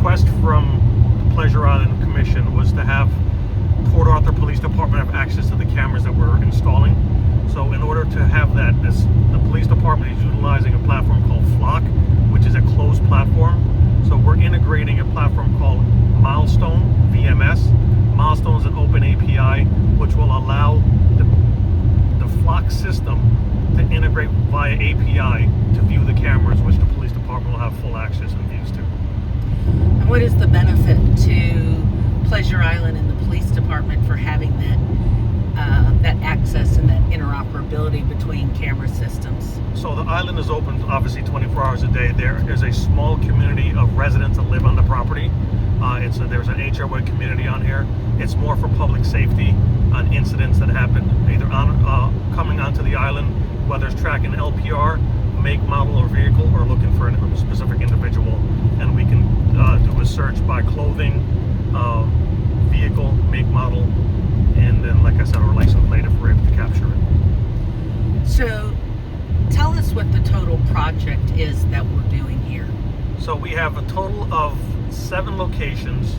request from the Pleasure Island Commission was to have Port Arthur Police Department have access to the cameras that we're installing. So in order to have that, the police department is utilizing a platform called Flock, which is a closed platform. So we're integrating a platform called Milestone VMS. Milestone is an open API which will allow the Flock system to integrate via API to view the cameras, which the police department will have full access and views to. And what is the benefit to Pleasure Island and the police department for having that access and that interoperability between camera systems? So the island is open obviously 24 hours a day. There is a small community of residents that live on the property. There's an HOA community on here. It's more for public safety on incidents that happen either coming onto the island, whether it's tracking LPR, make, model, or vehicle, or looking for a specific individual. And we can do a search by clothing, vehicle, make, model, and then, like I said, our license plate if we're able to capture it. So tell us what the total project is that we're doing here. So we have a total of 7 locations,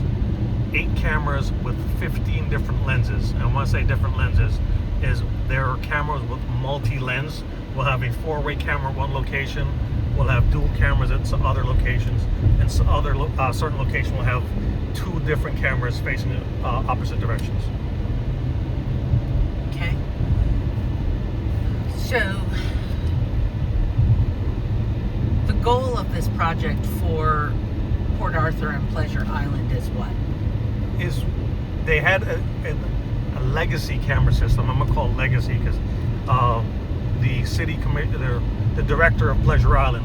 8 cameras with 15 different lenses. And when I say different lenses, is there are cameras with multi-lens. We'll have a 4-way camera at one location. We'll have dual cameras at some other locations, and some other certain locations will have 2 different cameras facing opposite directions. Okay. So the goal of this project for Port Arthur and Pleasure Island is what? Is they had a legacy camera system. I'm gonna call it legacy because the city commissioner, the director of Pleasure Island,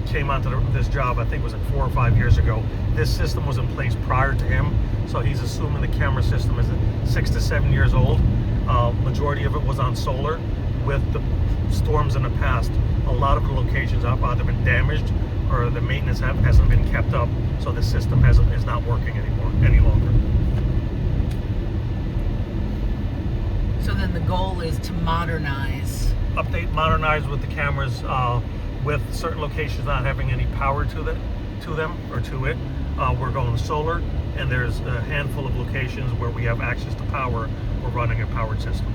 came onto this job, I think it was 4 or 5 years ago. This system was in place prior to him, so he's assuming the camera system is 6 to 7 years old. Majority of it was on solar. With the storms in the past, a lot of the locations have either been damaged or the maintenance hasn't been kept up, so the system is not working any longer. So then the goal is to modernize. Modernize with the cameras, with certain locations not having any power to them or to it. We're going solar, and there's a handful of locations where we have access to power. We're running a powered system,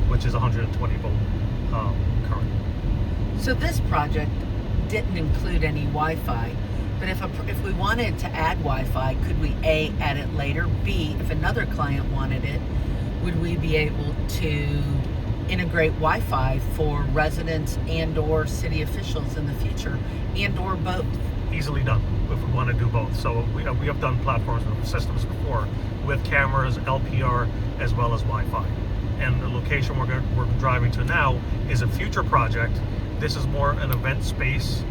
which is 120 volt current. So this project didn't include any Wi-Fi, but if we wanted to add Wi-Fi, could we A, add it later, B, if another client wanted it, would we be able to integrate Wi-Fi for residents and or city officials in the future, and or both? Easily done if we want to do both. So we have done platforms and systems before with cameras, LPR, as well as Wi-Fi. And the location we're driving to now is a future project. This is more an event space.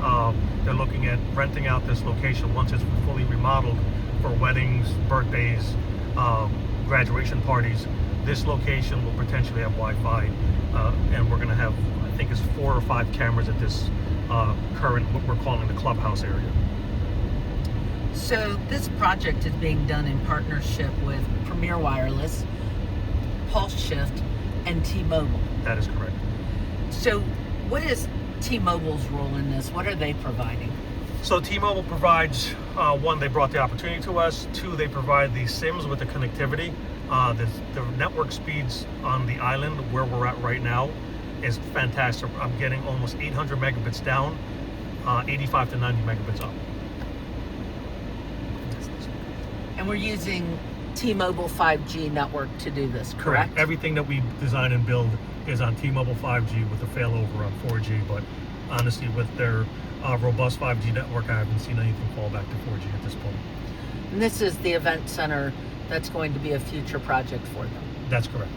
They're looking at renting out this location once it's fully remodeled for weddings, birthdays, graduation parties. This location will potentially have Wi-Fi, and we're going to have, I think it's 4 or 5 cameras at this current, what we're calling the clubhouse area. So this project is being done in partnership with Premier Wireless, Pulse Shift, and T-Mobile. That is correct. So what is T-Mobile's role in this? What are they providing? So T-Mobile provides, 1, they brought the opportunity to us. 2, they provide the SIMs with the connectivity. The network speeds on the island where we're at right now is fantastic. I'm getting almost 800 megabits down, 85 to 90 megabits up. And we're using T-Mobile 5G network to do this, correct? Everything that we design and build is on T-Mobile 5G with a failover on 4G, but honestly, with their robust 5G network, I haven't seen anything fall back to 4G at this point. And this is the event center that's going to be a future project for them. That's correct.